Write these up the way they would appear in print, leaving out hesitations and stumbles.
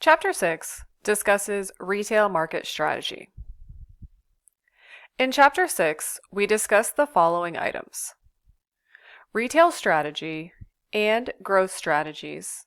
Chapter 6 discusses retail market strategy. In Chapter 6, we discuss the following items: retail strategy and growth strategies,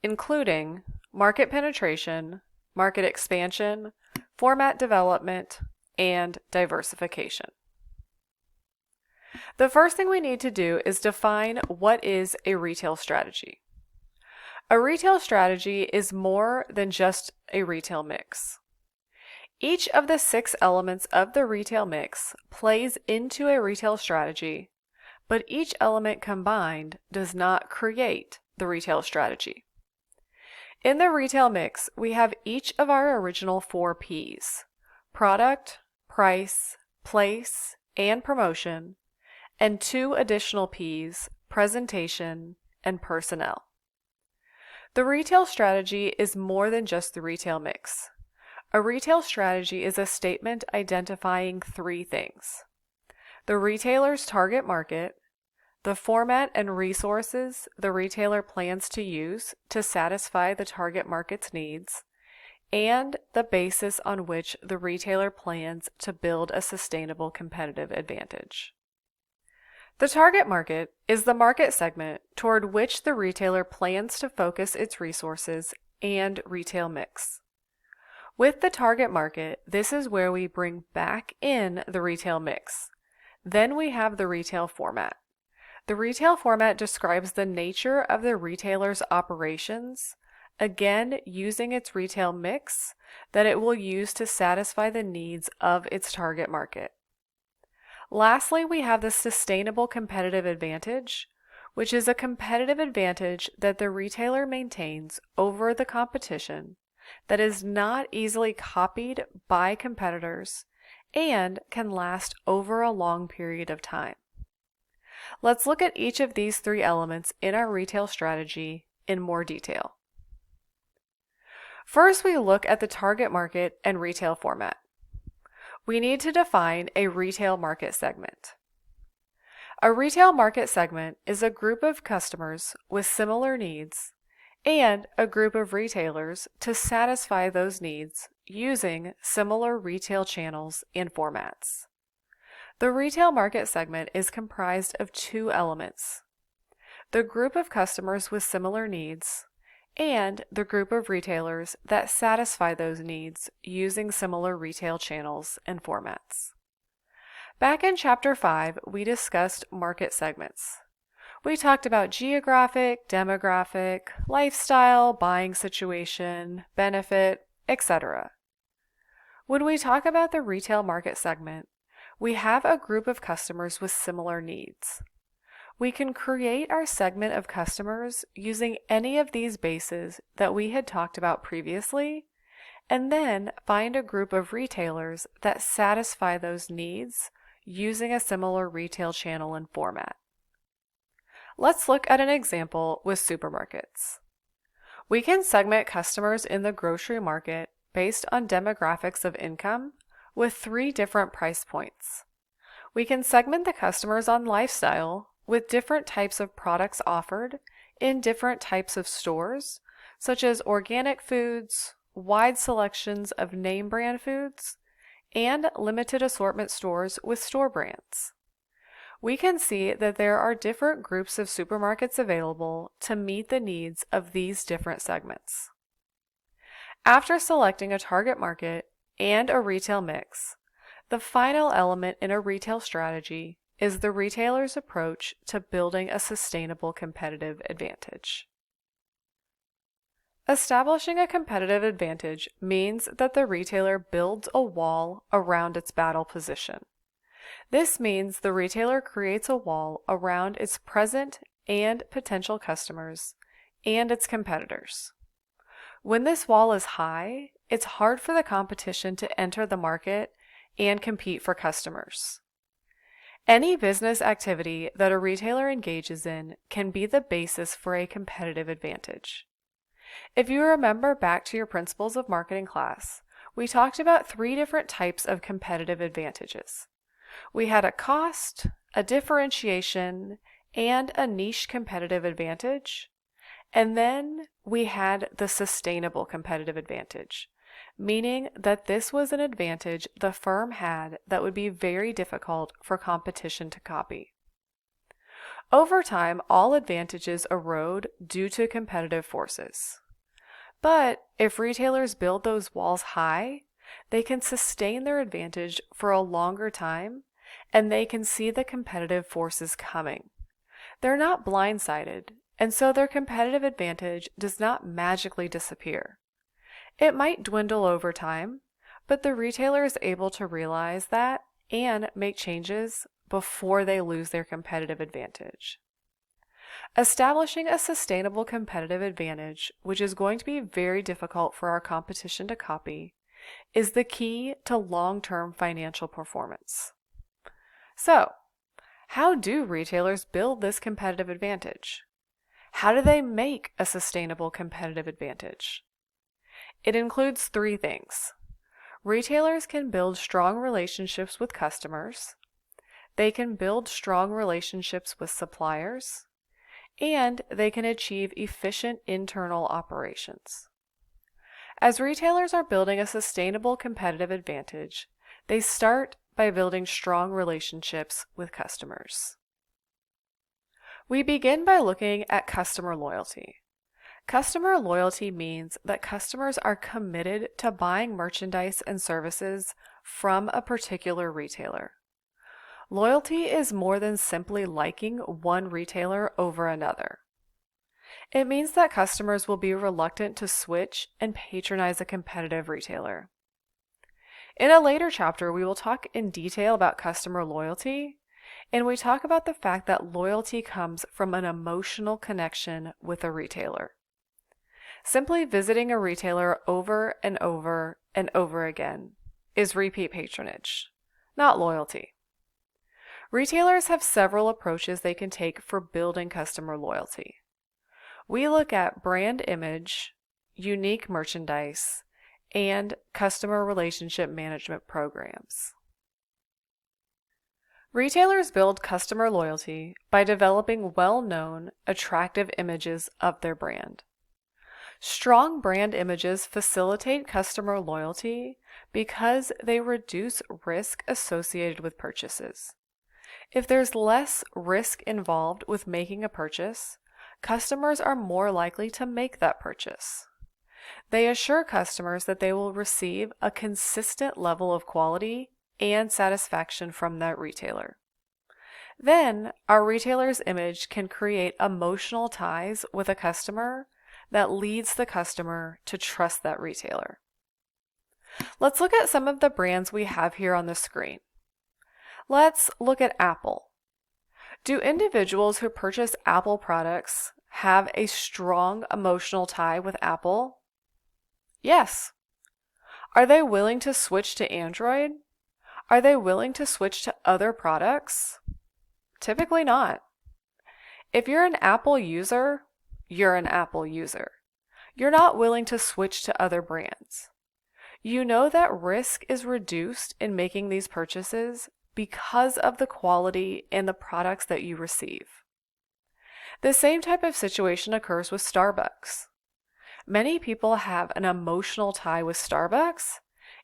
including market penetration, market expansion, format development, and diversification. The first thing we need to do is define what is a retail strategy. A retail strategy is more than just a retail mix. Each of the 6 elements of the retail mix plays into a retail strategy, but each element combined does not create the retail strategy. In the retail mix, we have each of our original 4 P's: product, price, place, and promotion, and 2 additional P's: presentation and personnel. The retail strategy is more than just the retail mix. A retail strategy is a statement identifying 3 things: the retailer's target market, the format and resources the retailer plans to use to satisfy the target market's needs, and the basis on which the retailer plans to build a sustainable competitive advantage. The target market is the market segment toward which the retailer plans to focus its resources and retail mix. With the target market, this is where we bring back in the retail mix. Then we have the retail format. The retail format describes the nature of the retailer's operations, again using its retail mix that it will use to satisfy the needs of its target market. Lastly, we have the sustainable competitive advantage, which is a competitive advantage that the retailer maintains over the competition that is not easily copied by competitors and can last over a long period of time. Let's look at each of these 3 elements in our retail strategy in more detail. First, we look at the target market and retail format. We need to define a retail market segment. A retail market segment is a group of customers with similar needs and a group of retailers to satisfy those needs using similar retail channels and formats. The retail market segment is comprised of 2 elements: the group of customers with similar needs and the group of retailers that satisfy those needs using similar retail channels and formats. Back in Chapter 5, we discussed market segments. We talked about geographic, demographic, lifestyle, buying situation, benefit, etc. When we talk about the retail market segment, we have a group of customers with similar needs. We can create our segment of customers using any of these bases that we had talked about previously, and then find a group of retailers that satisfy those needs using a similar retail channel and format. Let's look at an example with supermarkets. We can segment customers in the grocery market based on demographics of income with 3 different price points. We can segment the customers on lifestyle with different types of products offered in different types of stores, such as organic foods, wide selections of name brand foods, and limited assortment stores with store brands. We can see that there are different groups of supermarkets available to meet the needs of these different segments. After selecting a target market and a retail mix, the final element in a retail strategy is the retailer's approach to building a sustainable competitive advantage. Establishing a competitive advantage means that the retailer builds a wall around its battle position. This means the retailer creates a wall around its present and potential customers and its competitors. When this wall is high, it's hard for the competition to enter the market and compete for customers. Any business activity that a retailer engages in can be the basis for a competitive advantage. If you remember back to your Principles of Marketing class, we talked about 3 different types of competitive advantages. We had a cost, a differentiation, and a niche competitive advantage. And then we had the sustainable competitive advantage, meaning that this was an advantage the firm had that would be very difficult for competition to copy. Over time, all advantages erode due to competitive forces. But if retailers build those walls high, they can sustain their advantage for a longer time, and they can see the competitive forces coming. They're not blindsided, and so their competitive advantage does not magically disappear. It might dwindle over time, but the retailer is able to realize that and make changes before they lose their competitive advantage. Establishing a sustainable competitive advantage, which is going to be very difficult for our competition to copy, is the key to long-term financial performance. So, how do retailers build this competitive advantage? How do they make a sustainable competitive advantage? It includes three things. Retailers can build strong relationships with customers, they can build strong relationships with suppliers, and they can achieve efficient internal operations. As retailers are building a sustainable competitive advantage, they start by building strong relationships with customers. We begin by looking at customer loyalty. Customer loyalty means that customers are committed to buying merchandise and services from a particular retailer. Loyalty is more than simply liking one retailer over another. It means that customers will be reluctant to switch and patronize a competitive retailer. In a later chapter, we will talk in detail about customer loyalty, and we talk about the fact that loyalty comes from an emotional connection with a retailer. Simply visiting a retailer over and over and over again is repeat patronage, not loyalty. Retailers have several approaches they can take for building customer loyalty. We look at brand image, unique merchandise, and customer relationship management programs. Retailers build customer loyalty by developing well-known, attractive images of their brand. Strong brand images facilitate customer loyalty because they reduce risk associated with purchases. If there's less risk involved with making a purchase, customers are more likely to make that purchase. They assure customers that they will receive a consistent level of quality and satisfaction from that retailer. Then, our retailer's image can create emotional ties with a customer that leads the customer to trust that retailer. Let's look at some of the brands we have here on the screen. Let's look at Apple. Do individuals who purchase Apple products have a strong emotional tie with Apple? Yes. Are they willing to switch to Android? Are they willing to switch to other products? Typically not. If you're an Apple user, you're an Apple user. You're not willing to switch to other brands. You know that risk is reduced in making these purchases because of the quality and the products that you receive. The same type of situation occurs with Starbucks. Many people have an emotional tie with Starbucks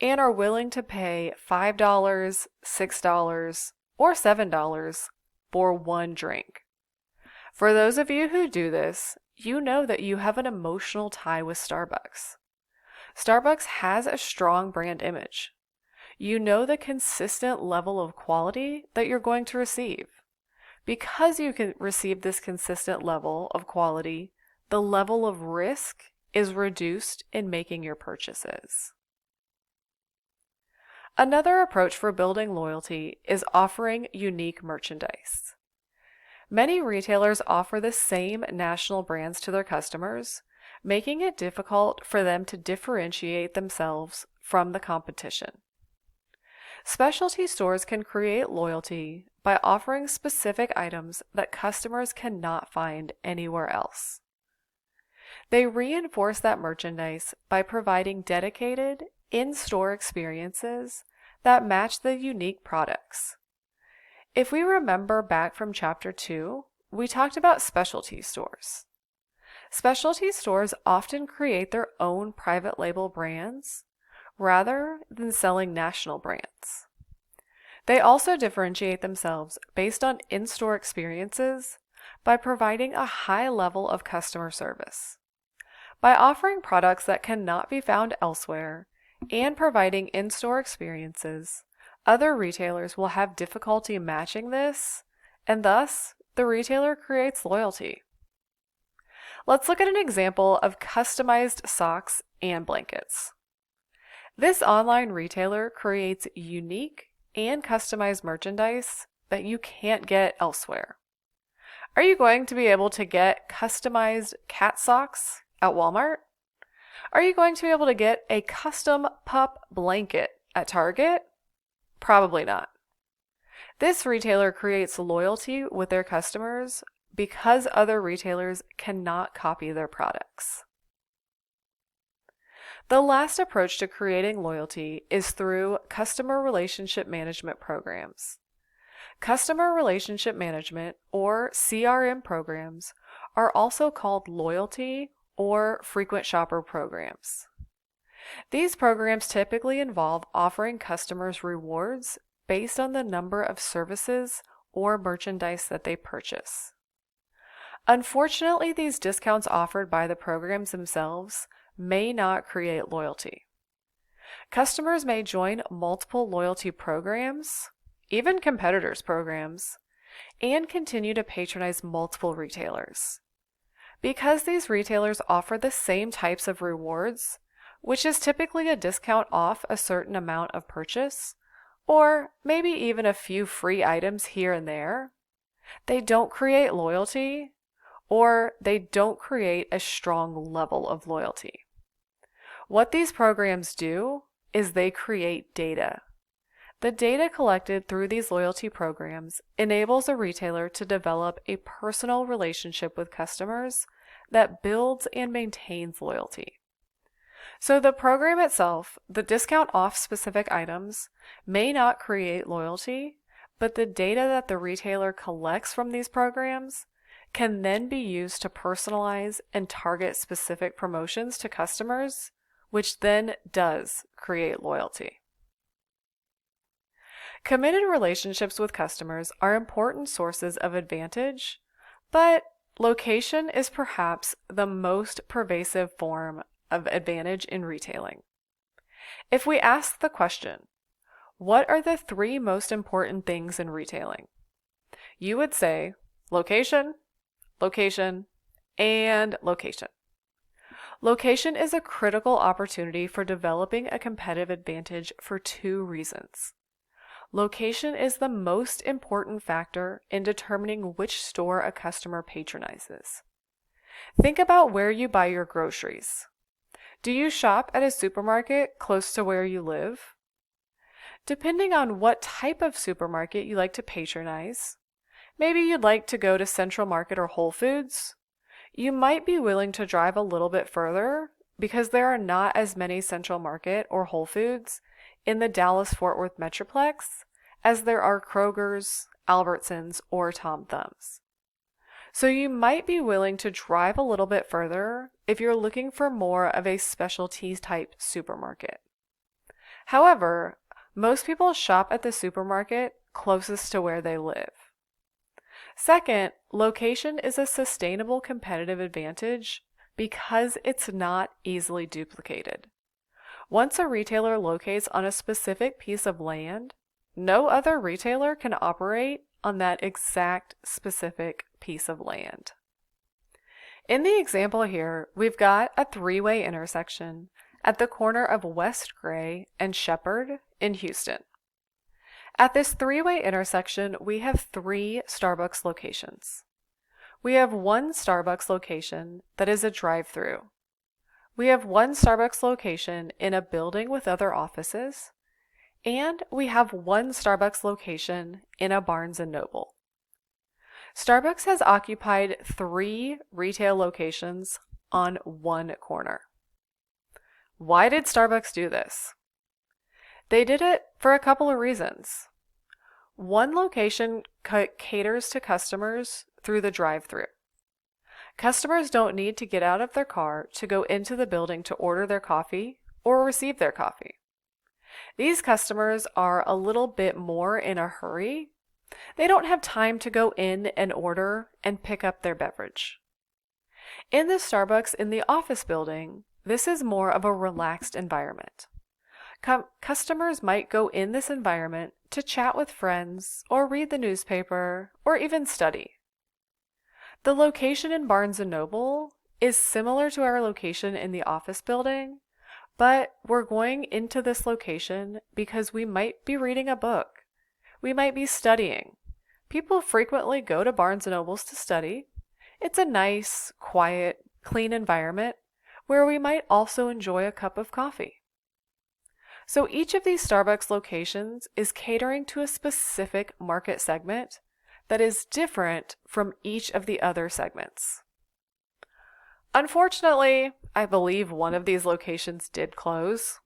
and are willing to pay $5, $6, or $7 for one drink. For those of you who do this, you know that you have an emotional tie with Starbucks. Starbucks has a strong brand image. You know the consistent level of quality that you're going to receive. Because you can receive this consistent level of quality, the level of risk is reduced in making your purchases. Another approach for building loyalty is offering unique merchandise. Many retailers offer the same national brands to their customers, making it difficult for them to differentiate themselves from the competition. Specialty stores can create loyalty by offering specific items that customers cannot find anywhere else. They reinforce that merchandise by providing dedicated, in-store experiences that match the unique products. If we remember back from Chapter 2, we talked about specialty stores. Specialty stores often create their own private label brands rather than selling national brands. They also differentiate themselves based on in-store experiences by providing a high level of customer service. By offering products that cannot be found elsewhere and providing in-store experiences, other retailers will have difficulty matching this, and thus the retailer creates loyalty. Let's look at an example of customized socks and blankets. This online retailer creates unique and customized merchandise that you can't get elsewhere. Are you going to be able to get customized cat socks at Walmart? Are you going to be able to get a custom pup blanket at Target? Probably not. This retailer creates loyalty with their customers because other retailers cannot copy their products. The last approach to creating loyalty is through customer relationship management programs. Customer relationship management, or CRM programs, are also called loyalty or frequent shopper programs. These programs typically involve offering customers rewards based on the number of services or merchandise that they purchase. Unfortunately, these discounts offered by the programs themselves may not create loyalty. Customers may join multiple loyalty programs, even competitors' programs, and continue to patronize multiple retailers. Because these retailers offer the same types of rewards, which is typically a discount off a certain amount of purchase, or maybe even a few free items here and there, they don't create loyalty, or they don't create a strong level of loyalty. What these programs do is they create data. The data collected through these loyalty programs enables a retailer to develop a personal relationship with customers that builds and maintains loyalty. So the program itself, the discount off specific items, may not create loyalty, but the data that the retailer collects from these programs can then be used to personalize and target specific promotions to customers, which then does create loyalty. Committed relationships with customers are important sources of advantage, but location is perhaps the most pervasive form of advantage in retailing. If we ask the question, what are the 3 most important things in retailing? You would say location, location, and location. Location is a critical opportunity for developing a competitive advantage for 2 reasons. Location is the most important factor in determining which store a customer patronizes. Think about where you buy your groceries. Do you shop at a supermarket close to where you live? Depending on what type of supermarket you like to patronize, maybe you'd like to go to Central Market or Whole Foods, you might be willing to drive a little bit further because there are not as many Central Market or Whole Foods in the Dallas-Fort Worth Metroplex as there are Kroger's, Albertsons, or Tom Thumbs. So you might be willing to drive a little bit further if you're looking for more of a specialty type supermarket. However, most people shop at the supermarket closest to where they live. Second, location is a sustainable competitive advantage because it's not easily duplicated. Once a retailer locates on a specific piece of land, no other retailer can operate on that exact specific piece of land. In the example here, we've got a 3-way intersection at the corner of West Gray and Shepherd in Houston. At this 3-way intersection, we have 3 Starbucks locations. We have 1 Starbucks location that is a drive-through. We have 1 Starbucks location in a building with other offices, and we have 1 Starbucks location in a Barnes & Noble. Starbucks has occupied 3 retail locations on 1 corner. Why did Starbucks do this? They did it for a couple of reasons. 1 location caters to customers through the drive-thru. Customers don't need to get out of their car to go into the building to order their coffee or receive their coffee. These customers are a little bit more in a hurry. They don't have time to go in and order and pick up their beverage. In the Starbucks in the office building, this is more of a relaxed environment. Customers might go in this environment to chat with friends or read the newspaper or even study. The location in Barnes & Noble is similar to our location in the office building, but we're going into this location because we might be reading a book. We might be studying. People frequently go to Barnes & Nobles to study. It's a nice, quiet, clean environment where we might also enjoy a cup of coffee. So each of these Starbucks locations is catering to a specific market segment that is different from each of the other segments. Unfortunately, I believe one of these locations did close,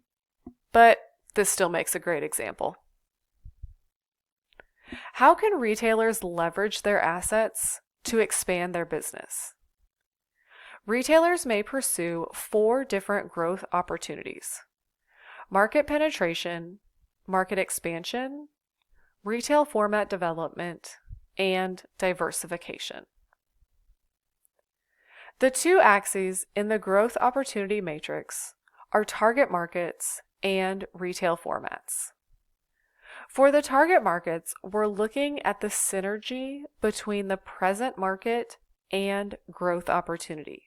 but this still makes a great example. How can retailers leverage their assets to expand their business? Retailers may pursue 4 different growth opportunities: market penetration, market expansion, retail format development, and diversification. The 2 axes in the growth opportunity matrix are target markets and retail formats. For the target markets, we're looking at the synergy between the present market and growth opportunity.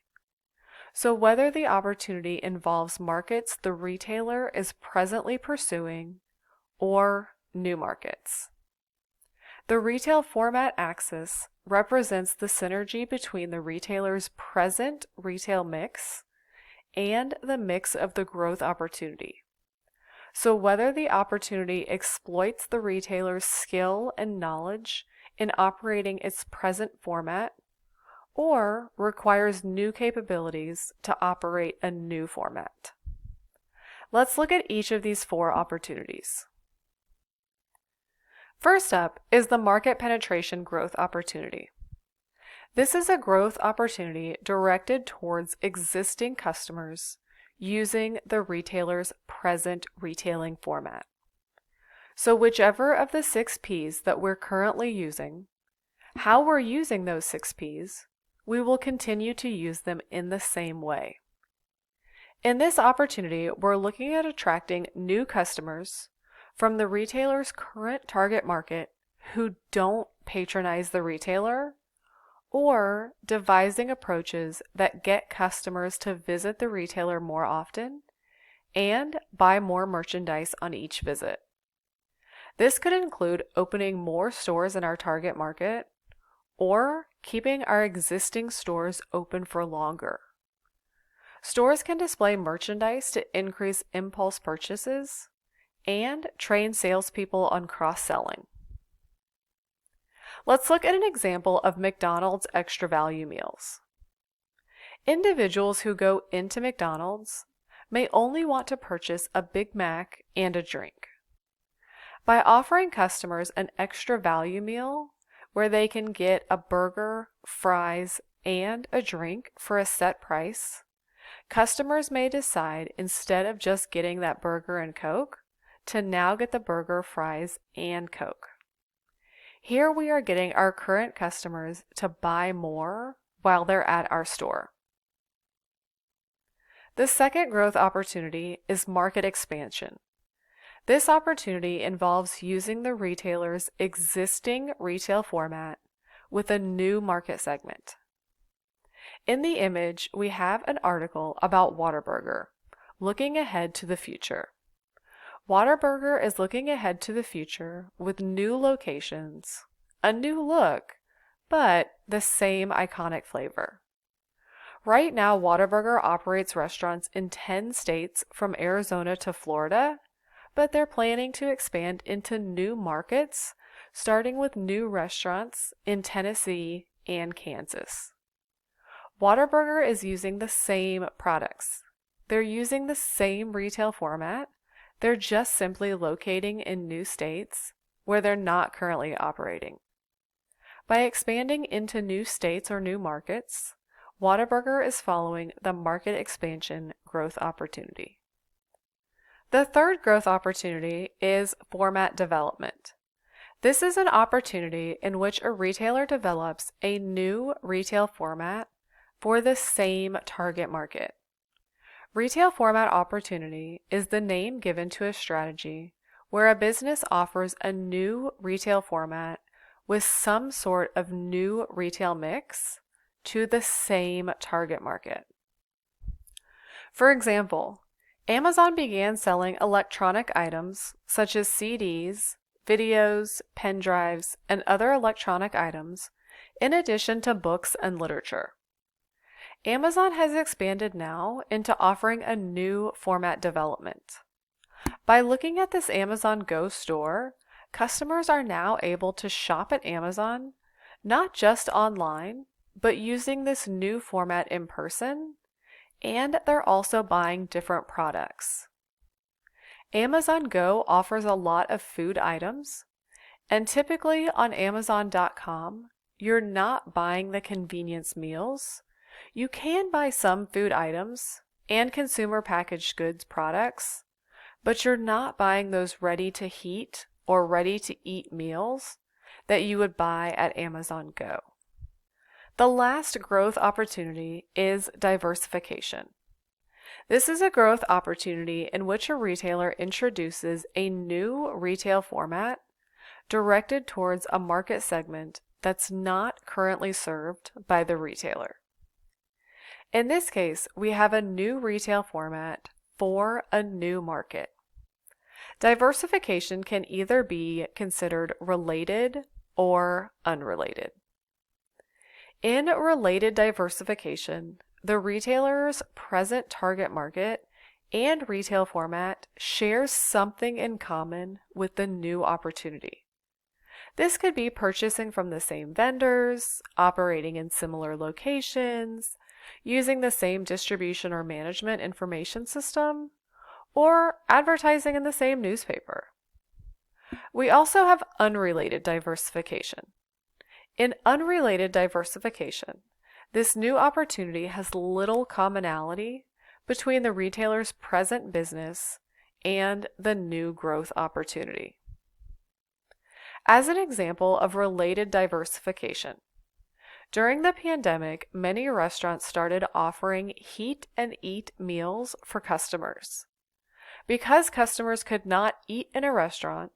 So whether the opportunity involves markets the retailer is presently pursuing or new markets. The retail format axis represents the synergy between the retailer's present retail mix and the mix of the growth opportunity. So whether the opportunity exploits the retailer's skill and knowledge in operating its present format or requires new capabilities to operate a new format. Let's look at each of these 4 opportunities. First up is the market penetration growth opportunity. This is a growth opportunity directed towards existing customers using the retailer's present retailing format. So whichever of the 6 Ps that we're currently using, how we're using those 6 Ps, we will continue to use them in the same way. In this opportunity, we're looking at attracting new customers from the retailer's current target market who don't patronize the retailer, or devising approaches that get customers to visit the retailer more often and buy more merchandise on each visit. This could include opening more stores in our target market or keeping our existing stores open for longer. Stores can display merchandise to increase impulse purchases and train salespeople on cross-selling. Let's look at an example of McDonald's extra value meals. Individuals who go into McDonald's may only want to purchase a Big Mac and a drink. By offering customers an extra value meal where they can get a burger, fries, and a drink for a set price, customers may decide, instead of just getting that burger and Coke, to now get the burger, fries, and Coke. Here we are getting our current customers to buy more while they're at our store. The second growth opportunity is market expansion. This opportunity involves using the retailer's existing retail format with a new market segment. In the image, we have an article about Whataburger, looking ahead to the future. Whataburger is looking ahead to the future with new locations, a new look, but the same iconic flavor. Right now, Whataburger operates restaurants in 10 states from Arizona to Florida, but they're planning to expand into new markets, starting with new restaurants in Tennessee and Kansas. Whataburger is using the same products. They're using the same retail format. They're just simply locating in new states where they're not currently operating. By expanding into new states or new markets, Whataburger is following the market expansion growth opportunity. The third growth opportunity is format development. This is an opportunity in which a retailer develops a new retail format for the same target market. Retail format opportunity is the name given to a strategy where a business offers a new retail format with some sort of new retail mix to the same target market. For example, Amazon began selling electronic items such as CDs, videos, pen drives, and other electronic items, in addition to books and literature. Amazon has expanded now into offering a new format development. By looking at this Amazon Go store, customers are now able to shop at Amazon, not just online, but using this new format in person, and they're also buying different products. Amazon Go offers a lot of food items, and typically on Amazon.com, you're not buying the convenience meals. You can buy some food items and consumer packaged goods products, but you're not buying those ready-to-heat or ready-to-eat meals that you would buy at Amazon Go. The last growth opportunity is diversification. This is a growth opportunity in which a retailer introduces a new retail format directed towards a market segment that's not currently served by the retailer. In this case, we have a new retail format for a new market. Diversification can either be considered related or unrelated. In related diversification, the retailer's present target market and retail format shares something in common with the new opportunity. This could be purchasing from the same vendors, operating in similar locations, using the same distribution or management information system, or advertising in the same newspaper. We also have unrelated diversification. In unrelated diversification, this new opportunity has little commonality between the retailer's present business and the new growth opportunity. As an example of related diversification, during the pandemic, many restaurants started offering heat and eat meals for customers. Because customers could not eat in a restaurant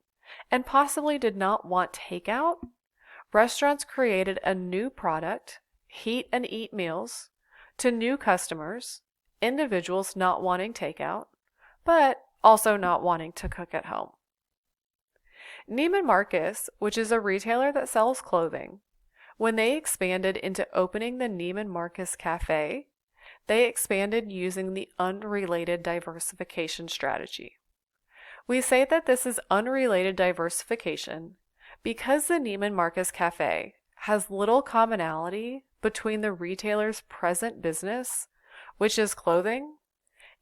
and possibly did not want takeout, restaurants created a new product, heat and eat meals, to new customers, individuals not wanting takeout, but also not wanting to cook at home. Neiman Marcus, which is a retailer that sells clothing, when they expanded into opening the Neiman Marcus Cafe, they expanded using the unrelated diversification strategy. We say that this is unrelated diversification because the Neiman Marcus Cafe has little commonality between the retailer's present business, which is clothing,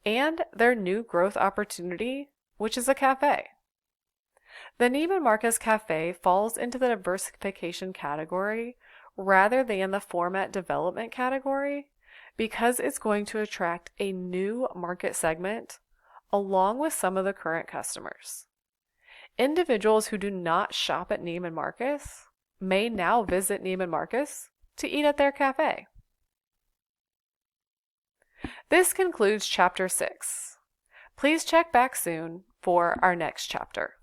and their new growth opportunity, which is a cafe. The Neiman Marcus Cafe falls into the diversification category rather than the format development category because it's going to attract a new market segment along with some of the current customers. Individuals who do not shop at Neiman Marcus may now visit Neiman Marcus to eat at their cafe. This concludes Chapter 6. Please check back soon for our next chapter.